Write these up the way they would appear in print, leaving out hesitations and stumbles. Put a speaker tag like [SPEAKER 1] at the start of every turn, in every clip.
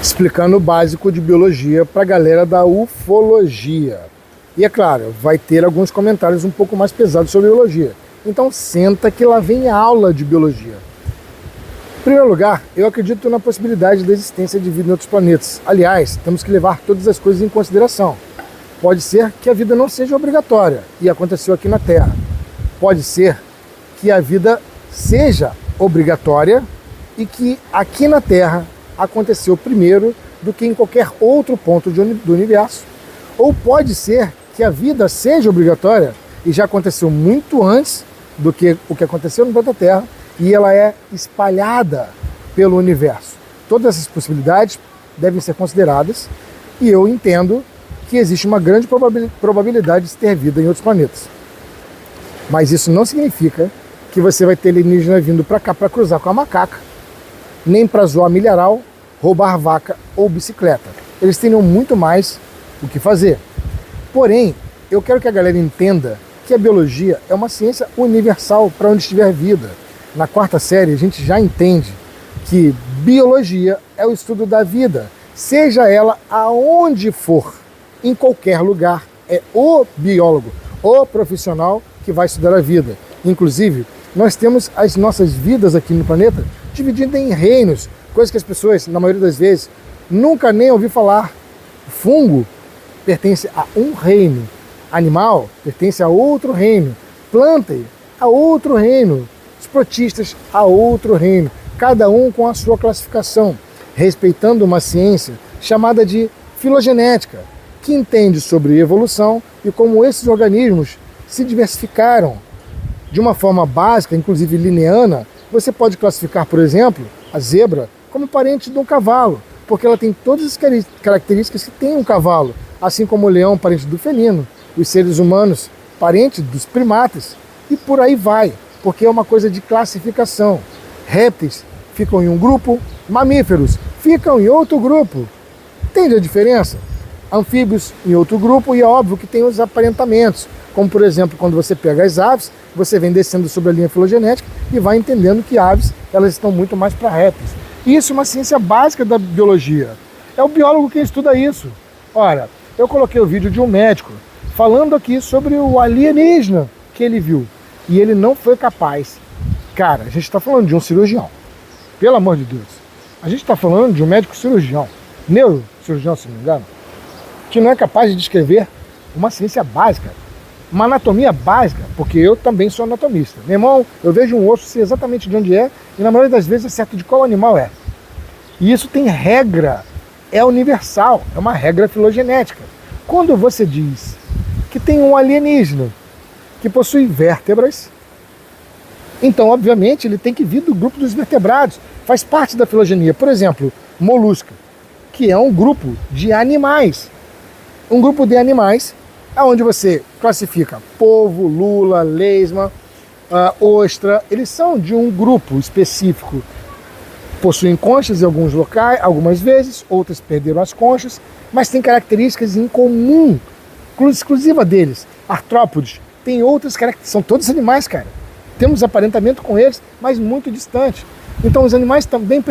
[SPEAKER 1] explicando o básico de biologia para a galera da ufologia. E é claro, vai ter alguns comentários um pouco mais pesados sobre biologia. Então senta que lá vem aula de biologia. Em primeiro lugar, eu acredito na possibilidade da existência de vida em outros planetas. Aliás, temos que levar todas as coisas em consideração. Pode ser que a vida não seja obrigatória, e aconteceu aqui na Terra. Pode ser que a vida seja obrigatória e que aqui na Terra aconteceu primeiro do que em qualquer outro ponto do universo. Ou pode ser que a vida seja obrigatória e já aconteceu muito antes do que o que aconteceu no planeta Terra e ela é espalhada pelo universo. Todas essas possibilidades devem ser consideradas e eu entendo que existe uma grande probabilidade de ter vida em outros planetas. Mas isso não significa que você vai ter alienígena vindo para cá para cruzar com a macaca, nem para zoar milharal, roubar vaca ou bicicleta. Eles teriam muito mais o que fazer. Porém, eu quero que a galera entenda que a biologia é uma ciência universal para onde estiver vida. Na quarta série, a gente já entende que biologia é o estudo da vida, seja ela aonde for, em qualquer lugar. É o biólogo, o profissional que vai estudar a vida. Inclusive, nós temos as nossas vidas aqui no planeta divididas em reinos, coisas que as pessoas, na maioria das vezes, nunca nem ouviram falar. Fungo pertence a um reino, animal pertence a outro reino, planta a outro reino, os protistas a outro reino, cada um com a sua classificação, respeitando uma ciência chamada de filogenética, que entende sobre evolução e como esses organismos se diversificaram. De uma forma básica, inclusive lineana, você pode classificar, por exemplo, a zebra como parente de um cavalo, porque ela tem todas as características que tem um cavalo, assim como o leão, parente do felino, os seres humanos, parente dos primatas, e por aí vai, porque é uma coisa de classificação. Répteis ficam em um grupo, mamíferos ficam em outro grupo. Entende a diferença? Anfíbios em outro grupo, e é óbvio que tem os aparentamentos, como por exemplo, quando você pega as aves, você vem descendo sobre a linha filogenética e vai entendendo que aves, elas estão muito mais para répteis. Isso é uma ciência básica da biologia. É o biólogo quem estuda isso. Ora, eu coloquei o vídeo de um médico falando aqui sobre o alienígena que ele viu. E ele não foi capaz. Cara, a gente está falando de um cirurgião. Pelo amor de Deus. A gente está falando de um médico cirurgião, neurocirurgião, se não me engano, que não é capaz de descrever uma ciência básica, uma anatomia básica, porque eu também sou anatomista. Meu irmão, eu vejo um osso, sei exatamente de onde é, e na maioria das vezes é certo de qual animal é. E isso tem regra, é universal, é uma regra filogenética. Quando você diz que tem um alienígena que possui vértebras, então, obviamente, ele tem que vir do grupo dos vertebrados, faz parte da filogenia. Por exemplo, molusca, que é um grupo de animais. Um grupo de animais onde você classifica polvo, lula, lesma, ostra. Eles são de um grupo específico. Possuem conchas em alguns locais, algumas vezes, outras perderam as conchas, mas tem características em comum, exclusiva deles. Artrópodes tem outras características, são todos animais, cara. Temos aparentamento com eles, mas muito distante. Então os animais também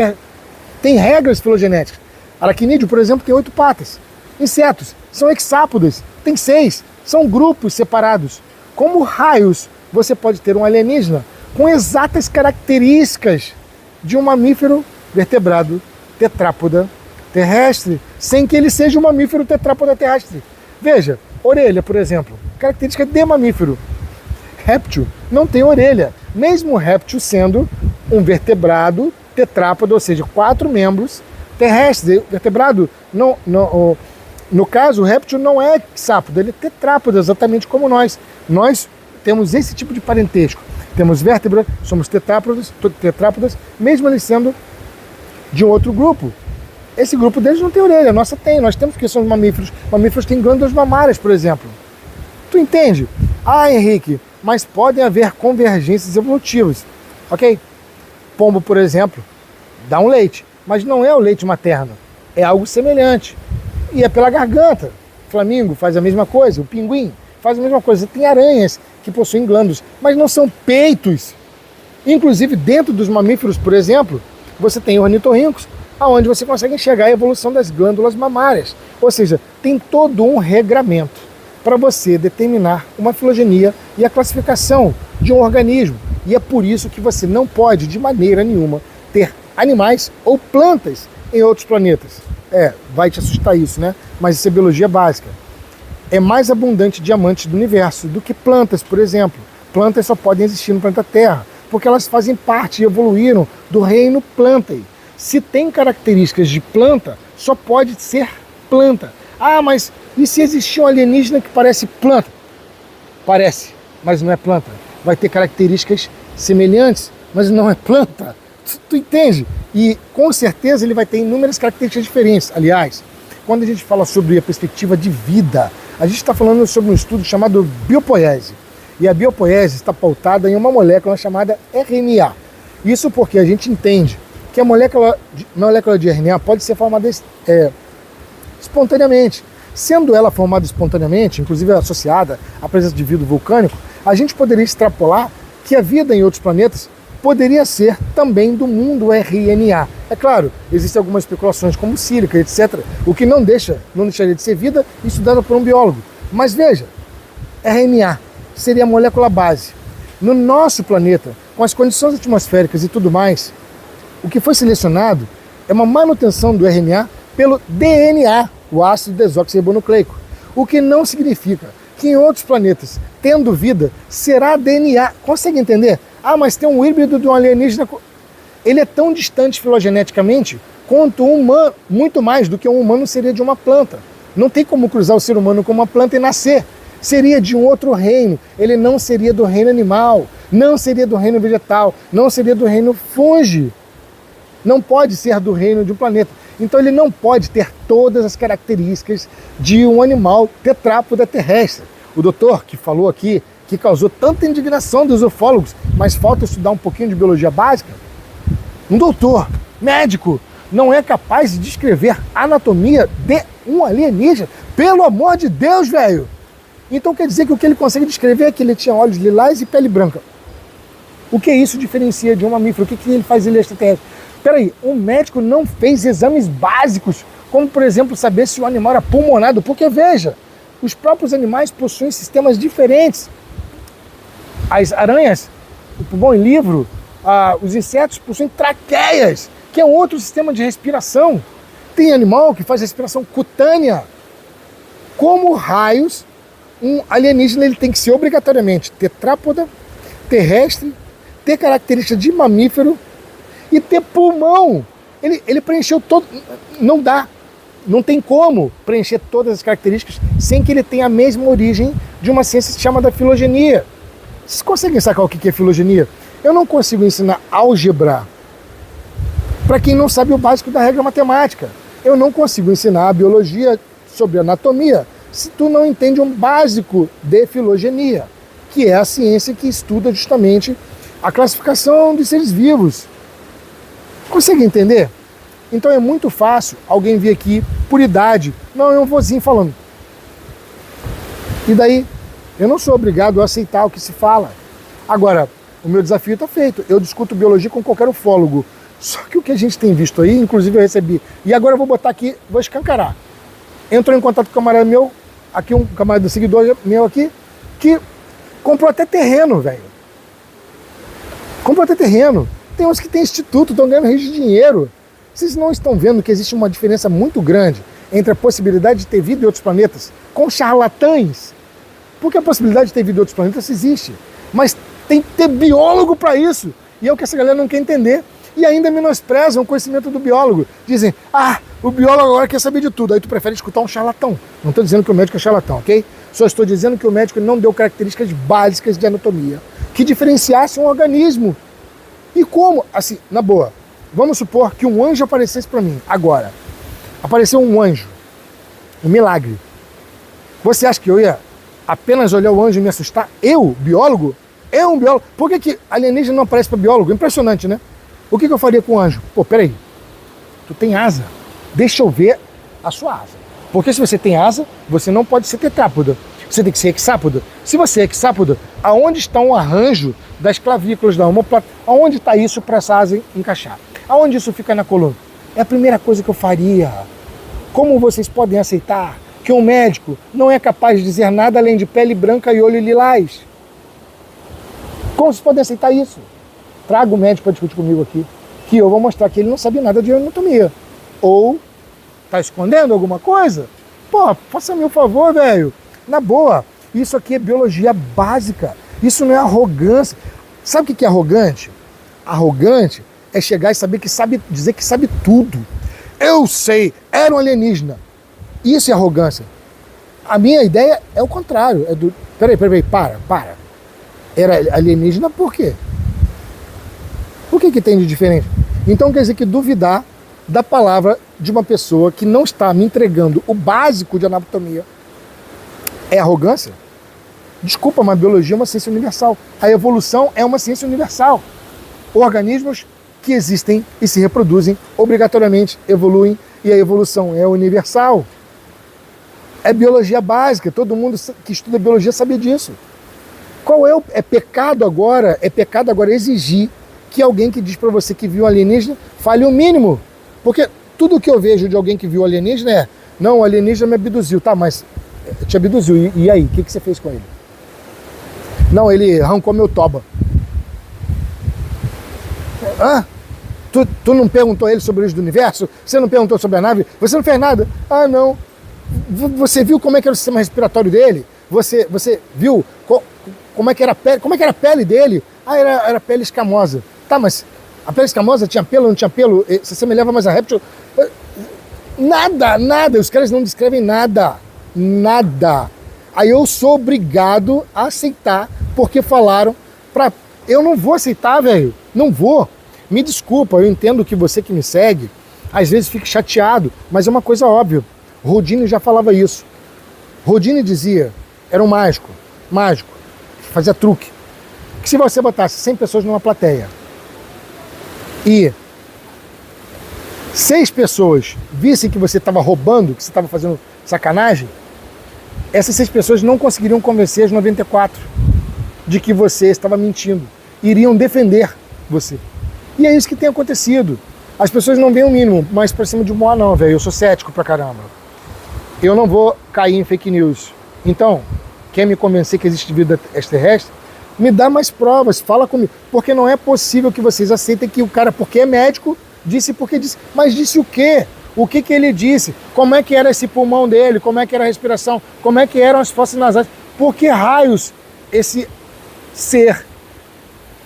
[SPEAKER 1] têm regras filogenéticas. Aracnídeo, por exemplo, tem 8 patas. Insetos são hexápodas, tem 6. São grupos separados. Como raios você pode ter um alienígena com exatas características de um mamífero vertebrado tetrápoda terrestre, sem que ele seja um mamífero tetrápoda terrestre? Veja, orelha, por exemplo, característica de mamífero. Réptil não tem orelha, mesmo o réptil sendo um vertebrado tetrápodo, ou seja, 4 membros terrestres. Vertebrado, no caso, o réptil não é hexápodo, ele é tetrápodo, exatamente como nós. Nós temos esse tipo de parentesco. Temos vértebra, somos tetrápodas, mesmo eles sendo de um outro grupo. Esse grupo deles não tem orelha, a nossa tem, nós temos, porque somos mamíferos. Mamíferos têm glândulas mamárias, por exemplo. Tu entende? Ah, Henrique, mas podem haver convergências evolutivas, ok? Pombo, por exemplo, dá um leite, mas não é o leite materno, é algo semelhante. E é pela garganta. O flamingo faz a mesma coisa, o pinguim faz a mesma coisa. Tem aranhas que possuem glândulas, mas não são peitos. Inclusive, dentro dos mamíferos, por exemplo, você tem ornitorrincos onde você consegue enxergar a evolução das glândulas mamárias. Ou seja, tem todo um regramento para você determinar uma filogenia e a classificação de um organismo. E é por isso que você não pode, de maneira nenhuma, ter animais ou plantas em outros planetas. Vai te assustar isso, né? Mas isso é biologia básica. É mais abundante diamantes do universo do que plantas, por exemplo. Plantas só podem existir no planeta Terra, porque elas fazem parte e evoluíram do reino Plantae. Se tem características de planta, só pode ser planta. Ah, mas e se existir um alienígena que parece planta? Parece, mas não é planta. Vai ter características semelhantes, mas não é planta. Tu entende? E com certeza ele vai ter inúmeras características diferentes. Aliás, quando a gente fala sobre a perspectiva de vida, a gente está falando sobre um estudo chamado biopoiese. E a biopoiese está pautada em uma molécula chamada RNA. Isso porque a gente entende que a molécula de RNA pode ser formada espontaneamente. Sendo ela formada espontaneamente, inclusive associada à presença de vidro vulcânico, a gente poderia extrapolar que a vida em outros planetas poderia ser também do mundo RNA. É claro, existem algumas especulações como sílica, etc., o que não deixaria de ser vida estudada por um biólogo. Mas veja, RNA seria a molécula base. No nosso planeta, com as condições atmosféricas e tudo mais, o que foi selecionado é uma manutenção do RNA pelo DNA, o ácido desoxirribonucleico. O que não significa que em outros planetas, tendo vida, será DNA. Consegue entender? Ah, mas tem um híbrido de um alienígena. Ele é tão distante filogeneticamente quanto um humano, muito mais do que um humano seria de uma planta. Não tem como cruzar o ser humano com uma planta e nascer. Seria de um outro reino. Ele não seria do reino animal, não seria do reino vegetal, não seria do reino fungi. Não pode ser do reino de um planeta. Então ele não pode ter todas as características de um animal tetrápoda terrestre. O doutor que falou aqui, que causou tanta indignação dos ufólogos, mas falta estudar um pouquinho de biologia básica, um doutor, médico, não é capaz de descrever a anatomia de um alienígena. Pelo amor de Deus, velho! Então quer dizer que o que ele consegue descrever é que ele tinha olhos lilás e pele branca. O que isso diferencia de um mamífero? O que ele faz ele extraterrestre? Peraí, um médico não fez exames básicos, como por exemplo saber se o animal era pulmonado, porque veja, os próprios animais possuem sistemas diferentes. As aranhas, o pulmão em livro, os insetos possuem traqueias, que é um outro sistema de respiração. Tem animal que faz respiração cutânea. Como raios, um alienígena ele tem que ser obrigatoriamente tetrápoda, terrestre, ter característica de mamífero e ter pulmão. Ele preencheu todo. Não dá. Não tem como preencher todas as características sem que ele tenha a mesma origem de uma ciência que se chama da filogenia. Vocês conseguem sacar o que é filogenia? Eu não consigo ensinar álgebra para quem não sabe o básico da regra matemática. Eu não consigo ensinar a biologia sobre anatomia se tu não entende um básico de filogenia, que é a ciência que estuda justamente a classificação de seres vivos. Consegue entender? Então é muito fácil alguém vir aqui por idade. Não, é um vozinho falando. E daí? Eu não sou obrigado a aceitar o que se fala. Agora, o meu desafio está feito. Eu discuto biologia com qualquer ufólogo. Só que o que a gente tem visto aí, inclusive eu recebi, e agora eu vou botar aqui, vou escancarar. Entrou em contato com um camarada meu, aqui um camarada seguidor meu aqui, que comprou até terreno, velho. Comprou até terreno. Tem uns que tem instituto, estão ganhando rios de dinheiro. Vocês não estão vendo que existe uma diferença muito grande entre a possibilidade de ter vida em outros planetas com charlatães? Porque a possibilidade de ter vida em outros planetas existe. Mas tem que ter biólogo para isso. E é o que essa galera não quer entender. E ainda menosprezam o conhecimento do biólogo. Dizem, o biólogo agora quer saber de tudo. Aí tu prefere escutar um charlatão. Não estou dizendo que o médico é charlatão, ok? Só estou dizendo que o médico não deu características básicas de anatomia que diferenciassem um organismo. E como? Assim, na boa, vamos supor que um anjo aparecesse para mim agora. Apareceu um anjo. Um milagre. Você acha que eu ia apenas olhar o anjo e me assustar? Eu, biólogo? Eu, um biólogo? Por que alienígena não aparece para biólogo? Impressionante, né? O que eu faria com o anjo? Pô, peraí. Tu tem asa. Deixa eu ver a sua asa. Porque se você tem asa, você não pode ser tetrápoda. Você tem que ser hexápoda. Se você é hexápoda, aonde está um arranjo das clavículas da omoplata? Aonde está isso para essa asa encaixar? Aonde isso fica na coluna? É a primeira coisa que eu faria. Como vocês podem aceitar que um médico não é capaz de dizer nada além de pele branca e olho lilás? Como vocês podem aceitar isso? Traga o médico para discutir comigo aqui, que eu vou mostrar que ele não sabe nada de anatomia. Ou tá escondendo alguma coisa? Pô, faça-me um favor, velho. Na boa, isso aqui é biologia básica. Isso não é arrogância. Sabe o que é arrogante? Arrogante é chegar e saber que sabe, dizer que sabe tudo. Eu sei, era um alienígena. Isso é arrogância. A minha ideia é o contrário. É do... Peraí, para. Era alienígena por quê? O que tem de diferente? Então quer dizer que duvidar da palavra de uma pessoa que não está me entregando o básico de anatomia é arrogância? Desculpa, mas a biologia é uma ciência universal. A evolução é uma ciência universal. Organismos que existem e se reproduzem obrigatoriamente evoluem, e a evolução é universal. É biologia básica, todo mundo que estuda biologia sabe disso. Qual é pecado agora? É pecado agora exigir que alguém que diz para você que viu alienígena fale o mínimo. Porque tudo que eu vejo de alguém que viu alienígena é: não, o alienígena me abduziu. Tá, mas te abduziu, e aí? O que você fez com ele? Não, ele arrancou meu toba. Ah, tu não perguntou a ele sobre a origem do universo? Você não perguntou sobre a nave? Você não fez nada? Ah, não. Você viu como é que era o sistema respiratório dele? Você viu como é que era a pele dele? Ah, era pele escamosa. Tá, mas a pele escamosa tinha pelo, não tinha pelo? Se assemelhava mais a réptil? Nada. Os caras não descrevem nada. Aí eu sou obrigado a aceitar porque falaram pra... Eu não vou aceitar, velho. Não vou. Me desculpa, eu entendo que você que me segue às vezes fica chateado, mas é uma coisa óbvia. Rodini já falava isso. Rodini dizia, era um mágico, fazia truque, que se você botasse 100 pessoas numa plateia e 6 pessoas vissem que você estava roubando, que você estava fazendo sacanagem, essas 6 pessoas não conseguiriam convencer as 94 de que você estava mentindo. Iriam defender você. E é isso que tem acontecido. As pessoas não veem o mínimo, mas pra cima de um não, velho. Eu sou cético pra caramba. Eu não vou cair em fake news. Então, quer me convencer que existe vida extraterrestre? Me dá mais provas, fala comigo. Porque não é possível que vocês aceitem que o cara, porque é médico, disse porque disse. Mas disse o quê? O que ele disse? Como é que era esse pulmão dele? Como é que era a respiração? Como é que eram as fossas nasais? Por que raios esse ser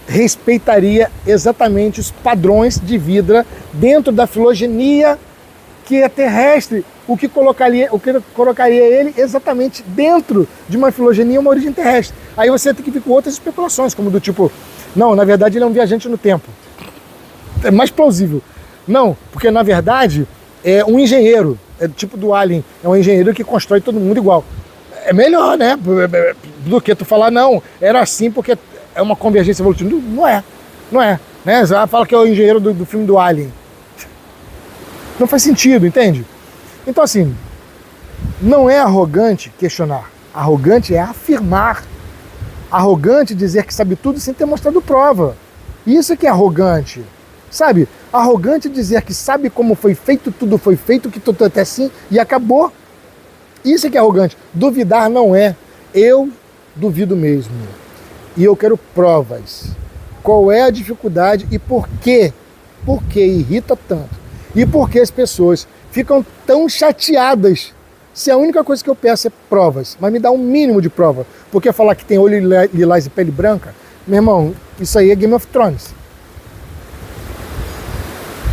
[SPEAKER 1] respeitaria exatamente os padrões de vida dentro da filogenia que é terrestre, o que colocaria ele exatamente dentro de uma filogenia, uma origem terrestre. Aí você tem que vir com outras especulações, como do tipo, não, na verdade ele é um viajante no tempo. É mais plausível. Não, porque na verdade é um engenheiro, é do tipo do Alien, é um engenheiro que constrói todo mundo igual. É melhor, né? Do que tu falar, não, era assim porque é uma convergência evolutiva. Não é. Né? Você fala que é o engenheiro do filme do Alien. Não faz sentido, entende? Então assim, não é arrogante questionar. Arrogante é afirmar. Arrogante dizer que sabe tudo sem ter mostrado prova. Isso é que é arrogante. Sabe? Arrogante dizer que sabe como foi feito, tudo foi feito, que tudo até assim e acabou. Isso é que é arrogante. Duvidar não é. Eu duvido mesmo. E eu quero provas. Qual é a dificuldade e por quê? Por que irrita tanto? E por que as pessoas ficam tão chateadas se a única coisa que eu peço é provas? Mas me dá um mínimo de prova. Porque falar que tem olho lilás e pele branca, meu irmão, isso aí é Game of Thrones.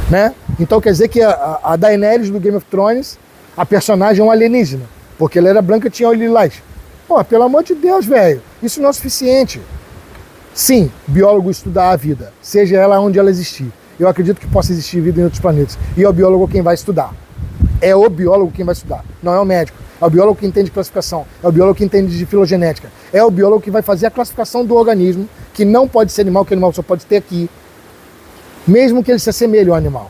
[SPEAKER 1] Né? Então quer dizer que a Daenerys do Game of Thrones, a personagem é um alienígena. Porque ela era branca e tinha olho lilás. Pô, pelo amor de Deus, velho. Isso não é suficiente. Sim, biólogo estudar a vida, seja ela onde ela existir. Eu acredito que possa existir vida em outros planetas. E é o biólogo quem vai estudar. É o biólogo quem vai estudar. Não é o médico. É o biólogo que entende de classificação. É o biólogo que entende de filogenética. É o biólogo que vai fazer a classificação do organismo, que não pode ser animal, que o animal só pode ter aqui. Mesmo que ele se assemelhe ao animal.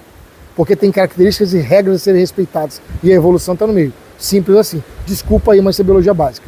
[SPEAKER 1] Porque tem características e regras a serem respeitadas. E a evolução está no meio. Simples assim. Desculpa aí, mas isso é biologia básica.